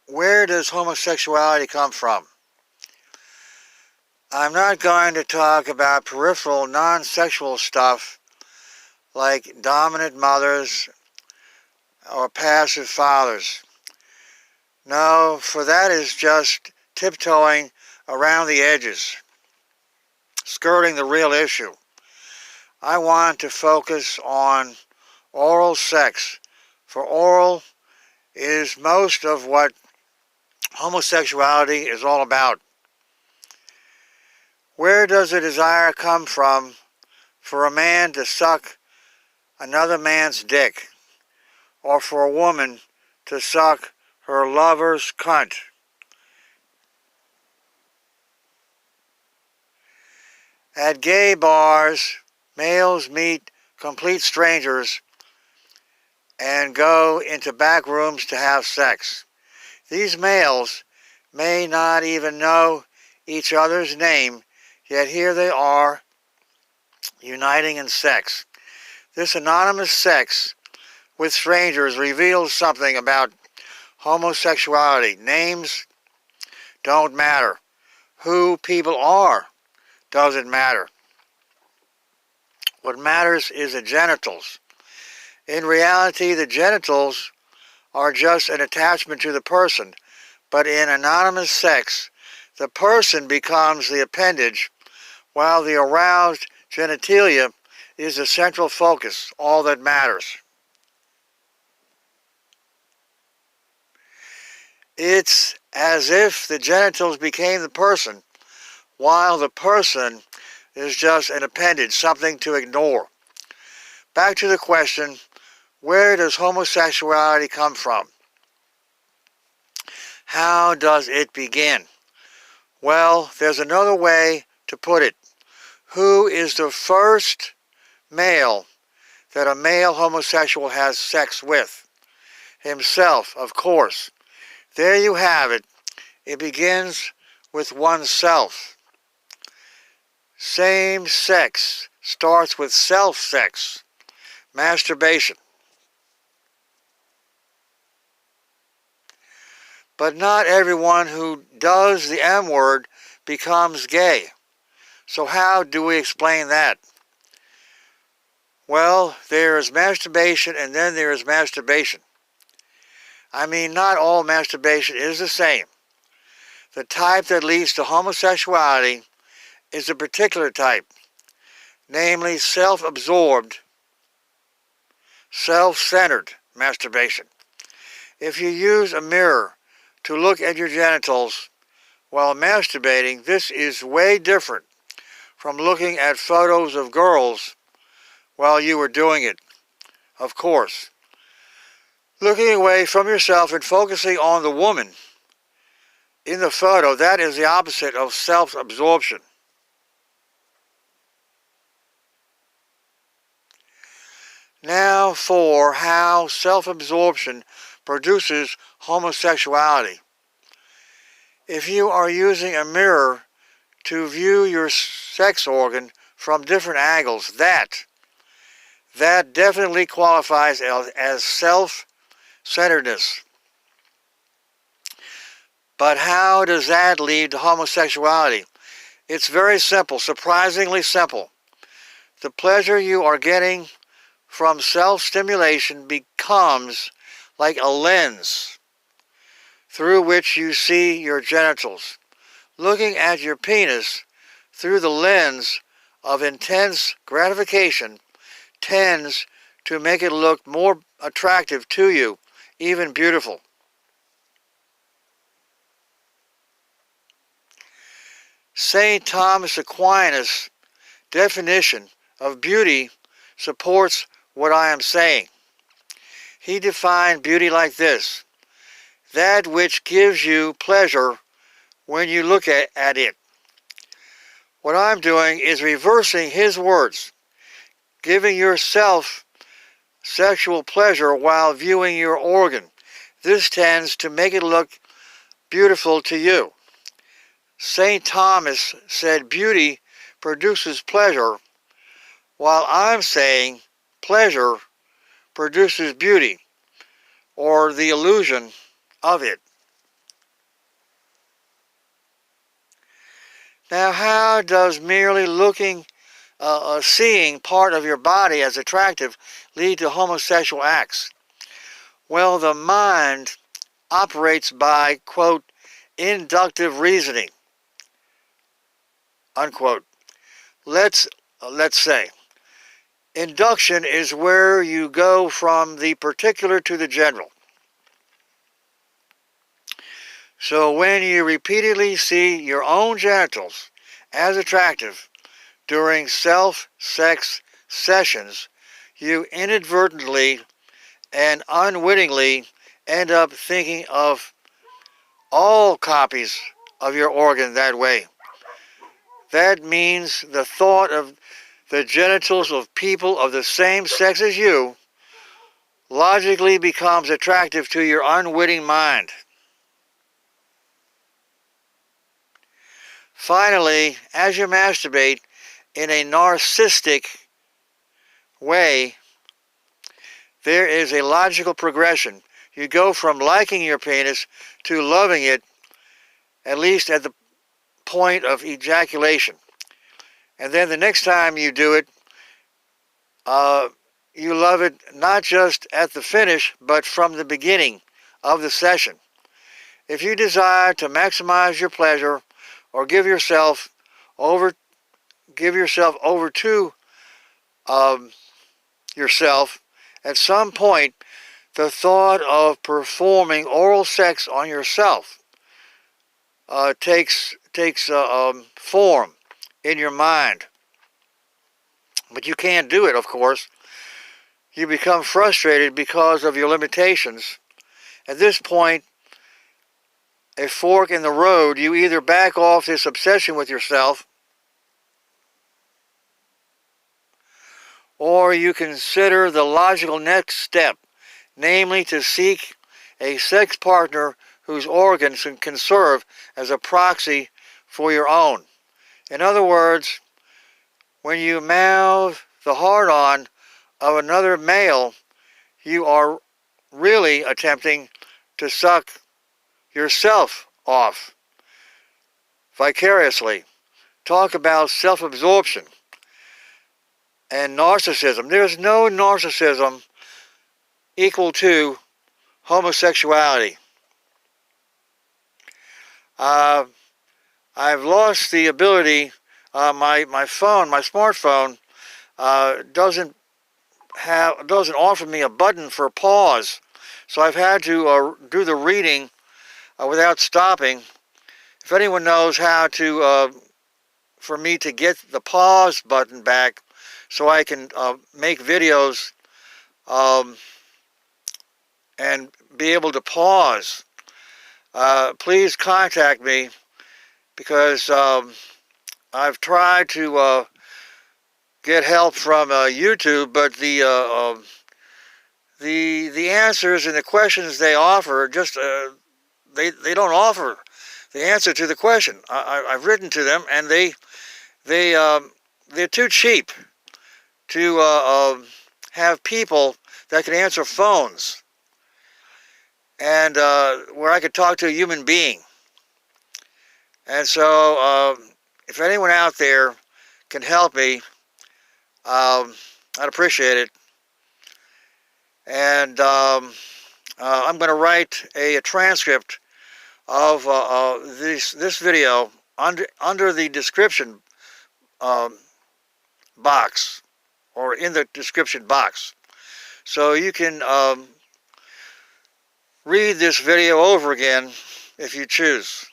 Where does homosexuality come from? I'm not going to talk about peripheral, non-sexual stuff like dominant mothers or passive fathers. No, for that is just tiptoeing around the edges, skirting the real issue. I want to focus on oral sex, for oral is most of what homosexuality is all about. Where does the desire come from for a man to suck another man's dick, or for a woman to suck her lover's cunt? At gay bars, males meet complete strangers and go into back rooms to have sex. These males may not even know each other's name, yet here they are, uniting in sex. This anonymous sex with strangers reveals something about homosexuality. Names don't matter. Who people are doesn't matter. What matters is the genitals. In reality, the genitals are just an attachment to the person, but in anonymous sex, the person becomes the appendage, while the aroused genitalia is the central focus, all that matters. It's as if the genitals became the person, while the person is just an appendage, something to ignore. Back to the question, where does homosexuality come from? How does it begin? Well, there's another way to put it. Who is the first male that a male homosexual has sex with? Himself, of course. There you have it. It begins with oneself. Same sex starts with self-sex, masturbation. But not everyone who does the M word becomes gay. So how do we explain that? Well, there is masturbation and then there is masturbation. I mean, not all masturbation is the same. The type that leads to homosexuality is a particular type, namely self-absorbed, self-centered masturbation. If you use a mirror to look at your genitals while masturbating, this is way different from looking at photos of girls while you were doing it, of course. Looking away from yourself and focusing on the woman in the photo, that is the opposite of self-absorption. Now for how self-absorption produces homosexuality. If you are using a mirror to view your sex organ from different angles, that definitely qualifies as self-centeredness. But how does that lead to homosexuality? It's very simple, surprisingly simple. The pleasure you are getting from self-stimulation becomes like a lens through which you see your genitals. Looking at your penis through the lens of intense gratification tends to make it look more attractive to you, even beautiful. St. Thomas Aquinas' definition of beauty supports what I am saying. He defined beauty like this: that which gives you pleasure when you look at it. What I'm doing is reversing his words, giving yourself sexual pleasure while viewing your organ. This tends to make it look beautiful to you. St. Thomas said beauty produces pleasure, while I'm saying pleasure produces beauty. or the illusion of it. Now, how does merely seeing part of your body as attractive lead to homosexual acts? Well, the mind operates by, quote, inductive reasoning, unquote. Let's say induction is where you go from the particular to the general. So when you repeatedly see your own genitals as attractive during self-sex sessions, you inadvertently and unwittingly end up thinking of all copies of your organ that way. That means the thought of the genitals of people of the same sex as you logically becomes attractive to your unwitting mind. Finally, as you masturbate in a narcissistic way, there is a logical progression. You go from liking your penis to loving it, at least at the point of ejaculation. And then the next time you do it, you love it not just at the finish, but from the beginning of the session. If you desire to maximize your pleasure or give yourself over to yourself, at some point, the thought of performing oral sex on yourself takes form in your mind. But you can't do it, of course. You become frustrated because of your limitations. At this point, a fork in the road, you either back off this obsession with yourself, or you consider the logical next step, namely to seek a sex partner whose organs can serve as a proxy for your own. In other words, when you mouth the hard-on of another male, you are really attempting to suck yourself off vicariously. Talk about self-absorption and narcissism. There's no narcissism equal to homosexuality. I've lost the ability. My smartphone doesn't offer me a button for pause, so I've had to do the reading without stopping. If anyone knows how to for me to get the pause button back, so I can make videos and be able to pause, please contact me, because I've tried to get help from YouTube, but the answers and the questions they offer just they don't offer the answer to the question. I've written to them, and they're too cheap to have people that can answer phones, and where I could talk to a human being. And so if anyone out there can help me, I'd appreciate it. And I'm going to write a transcript of this video under the description box, or in the description box, so you can read this video over again if you choose.